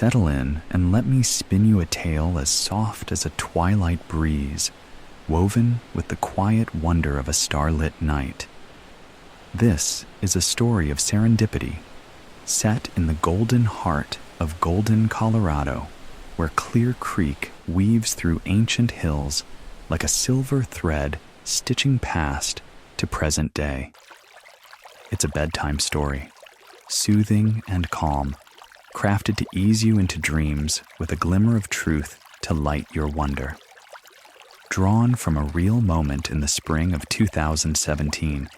Settle in and let me spin you a tale as soft as a twilight breeze, woven with the quiet wonder of a starlit night. This is a story of serendipity, set in the golden heart of Golden, Colorado, where Clear Creek weaves through ancient hills like a silver thread stitching past to present day. It's a bedtime story, soothing and calm, crafted to ease you into dreams with a glimmer of truth to light your wonder. Drawn from a real moment in the spring of 2017,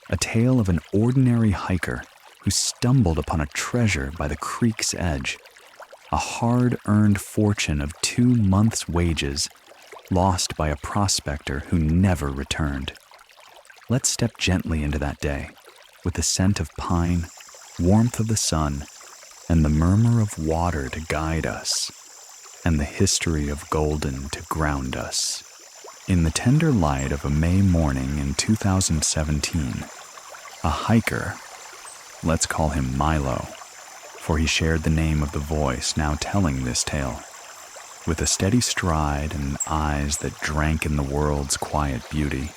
a tale of an ordinary hiker who stumbled upon a treasure by the creek's edge, a hard-earned fortune of 2 months' wages lost by a prospector who never returned. Let's step gently into that day, with the scent of pine, warmth of the sun, and the murmur of water to guide us, and the history of Golden to ground us. In the tender light of a May morning in 2017, a hiker, let's call him Milo, for he shared the name of the voice now telling this tale, with a steady stride and eyes that drank in the world's quiet beauty,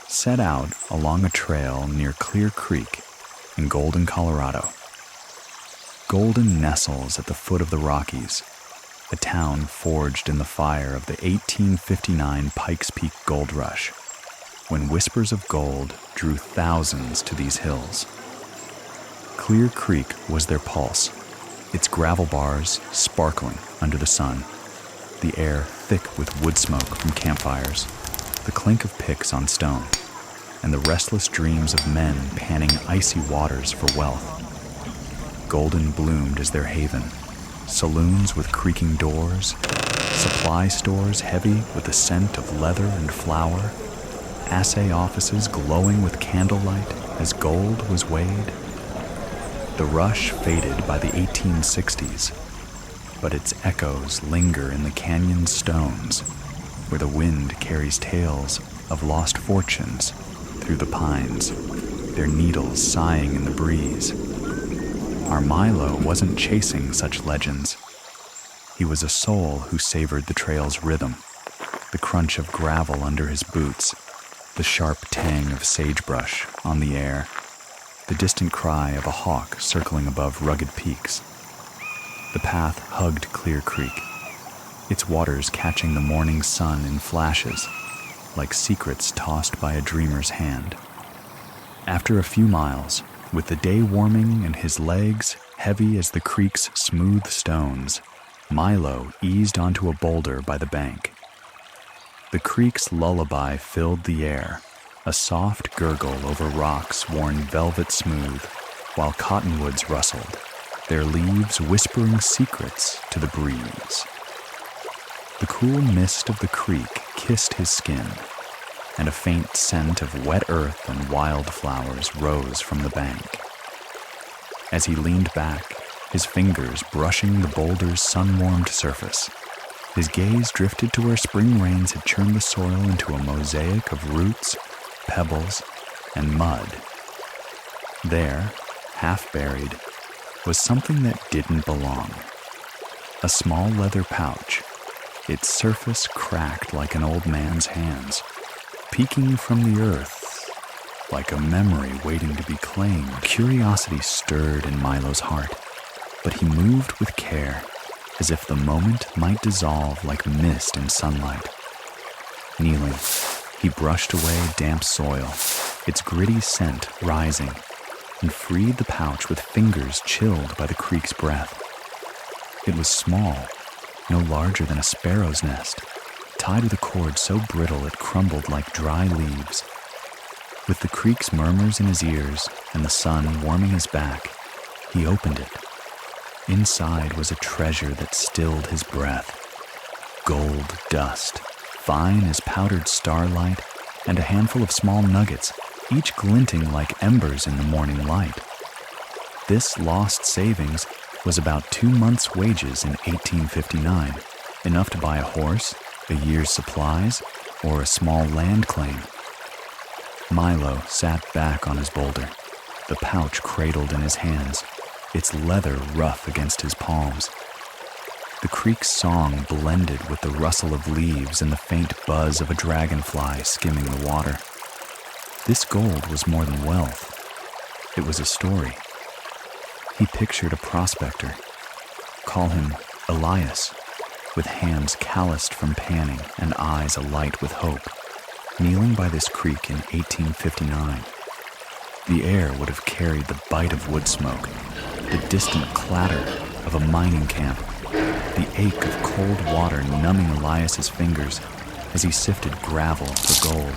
set out along a trail near Clear Creek in Golden, Colorado. Golden nestles at the foot of the Rockies, a town forged in the fire of the 1859 Pikes Peak Gold Rush, when whispers of gold drew thousands to these hills. Clear Creek was their pulse, its gravel bars sparkling under the sun, the air thick with wood smoke from campfires, the clink of picks on stone, and the restless dreams of men panning icy waters for wealth. Golden bloomed as their haven, saloons with creaking doors, supply stores heavy with the scent of leather and flour, assay offices glowing with candlelight as gold was weighed. The rush faded by the 1860s, but its echoes linger in the canyon stones, where the wind carries tales of lost fortunes through the pines, their needles sighing in the breeze. Our Milo wasn't chasing such legends. He was a soul who savored the trail's rhythm, the crunch of gravel under his boots, the sharp tang of sagebrush on the air, the distant cry of a hawk circling above rugged peaks. The path hugged Clear Creek, its waters catching the morning sun in flashes, like secrets tossed by a dreamer's hand. After a few miles, with the day warming and his legs heavy as the creek's smooth stones, Milo eased onto a boulder by the bank. The creek's lullaby filled the air, a soft gurgle over rocks worn velvet smooth, while cottonwoods rustled, their leaves whispering secrets to the breeze. The cool mist of the creek kissed his skin, and a faint scent of wet earth and wildflowers rose from the bank. As he leaned back, his fingers brushing the boulder's sun-warmed surface, his gaze drifted to where spring rains had churned the soil into a mosaic of roots, pebbles, and mud. There, half buried, was something that didn't belong. A small leather pouch, its surface cracked like an old man's hands, peeking from the earth like a memory waiting to be claimed. Curiosity stirred in Milo's heart, but he moved with care, as if the moment might dissolve like mist in sunlight. Kneeling, he brushed away damp soil, its gritty scent rising, and freed the pouch with fingers chilled by the creek's breath. It was small, no larger than a sparrow's nest, tied with a cord so brittle it crumbled like dry leaves. With the creek's murmurs in his ears and the sun warming his back, he opened it. Inside was a treasure that stilled his breath. Gold dust, fine as powdered starlight, and a handful of small nuggets, each glinting like embers in the morning light. This lost savings was about 2 months' wages in 1859, enough to buy a horse, a year's supplies, or a small land claim. Milo sat back on his boulder, the pouch cradled in his hands, its leather rough against his palms. The creek's song blended with the rustle of leaves and the faint buzz of a dragonfly skimming the water. This gold was more than wealth. It was a story. He pictured a prospector. Call him Elias, with hands calloused from panning and eyes alight with hope, kneeling by this creek in 1859. The air would have carried the bite of wood smoke, the distant clatter of a mining camp, the ache of cold water numbing Elias's fingers as he sifted gravel for gold.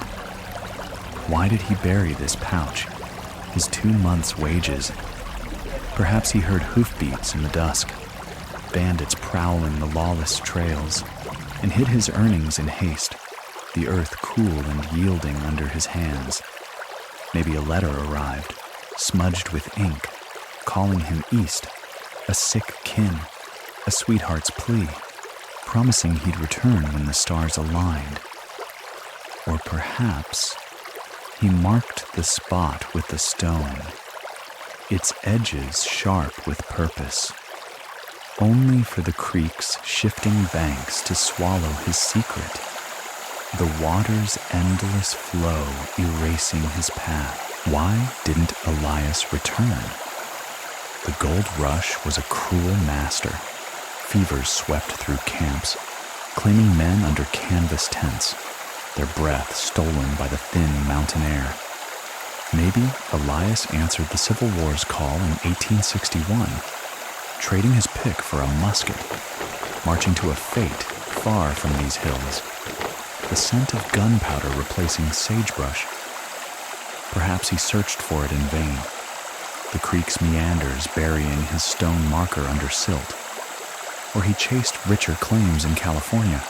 Why did he bury this pouch, his 2 months' wages? Perhaps he heard hoofbeats in the dusk, bandits prowling the lawless trails, and hid his earnings in haste, the earth cool and yielding under his hands. Maybe a letter arrived, smudged with ink, calling him east, a sick kin, a sweetheart's plea, promising he'd return when the stars aligned. Or perhaps he marked the spot with the stone, its edges sharp with purpose, only for the creek's shifting banks to swallow his secret, the water's endless flow erasing his path. Why didn't Elias return? The gold rush was a cruel master. Fevers swept through camps, claiming men under canvas tents, their breath stolen by the thin mountain air. Maybe Elias answered the Civil War's call in 1861, trading his pick for a musket, marching to a fate far from these hills, the scent of gunpowder replacing sagebrush. Perhaps he searched for it in vain, the creek's meanders burying his stone marker under silt. Or he chased richer claims in California,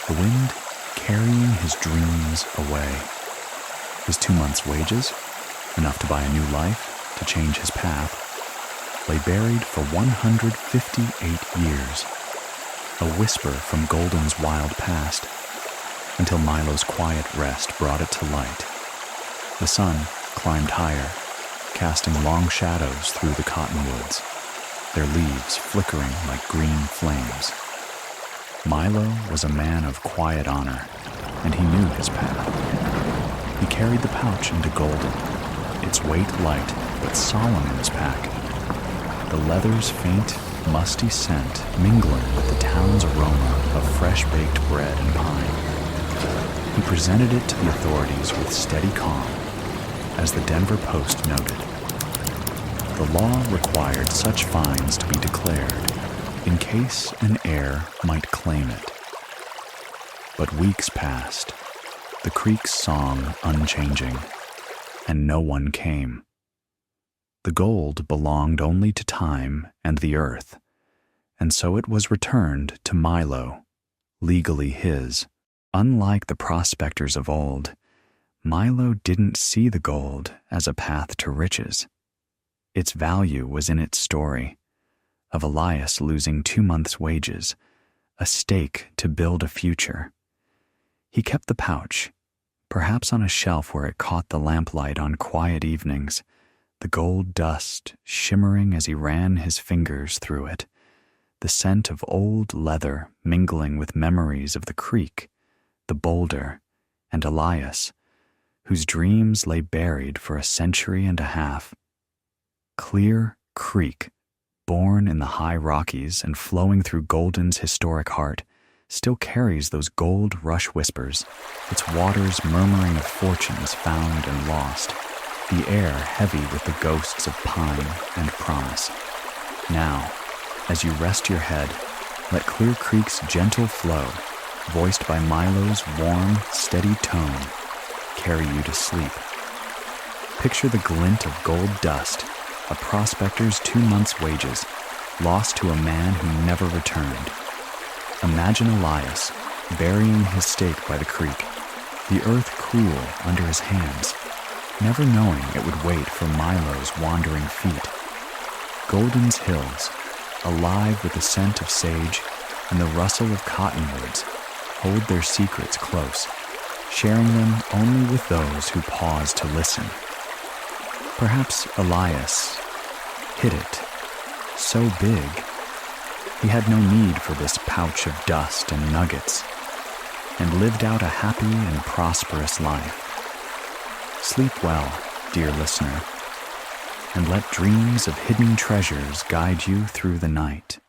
the wind carrying his dreams away. His 2 months' wages, enough to buy a new life, to change his path, lay buried for 158 years, a whisper from Golden's wild past, until Milo's quiet rest brought it to light. The sun climbed higher, casting long shadows through the cottonwoods, their leaves flickering like green flames. Milo was a man of quiet honor, and he knew his path. He carried the pouch into Golden, its weight light but solemn in his pack, the leather's faint, musty scent mingling with the town's aroma of fresh-baked bread and pine. He presented it to the authorities with steady calm, as the Denver Post noted. The law required such fines to be declared in case an heir might claim it. But weeks passed, the creek's song unchanging, and no one came. The gold belonged only to time and the earth, and so it was returned to Milo, legally his. Unlike the prospectors of old, Milo didn't see the gold as a path to riches. Its value was in its story, of Elias losing 2 months' wages, a stake to build a future. He kept the pouch, perhaps on a shelf where it caught the lamplight on quiet evenings, the gold dust shimmering as he ran his fingers through it, the scent of old leather mingling with memories of the creek, the boulder, and Elias, whose dreams lay buried for a century and a half. Clear Creek, born in the high Rockies and flowing through Golden's historic heart, still carries those gold rush whispers, its waters murmuring of fortunes found and lost, the air heavy with the ghosts of pine and promise. Now, as you rest your head, let Clear Creek's gentle flow, voiced by Milo's warm, steady tone, carry you to sleep. Picture the glint of gold dust, a prospector's 2 months' wages, lost to a man who never returned. Imagine Elias burying his stake by the creek, the earth cool under his hands, never knowing it would wait for Milo's wandering feet. Golden's hills, alive with the scent of sage and the rustle of cottonwoods, hold their secrets close, sharing them only with those who pause to listen. Perhaps Elias hid it so big, he had no need for this pouch of dust and nuggets, and lived out a happy and prosperous life. Sleep well, dear listener, and let dreams of hidden treasures guide you through the night.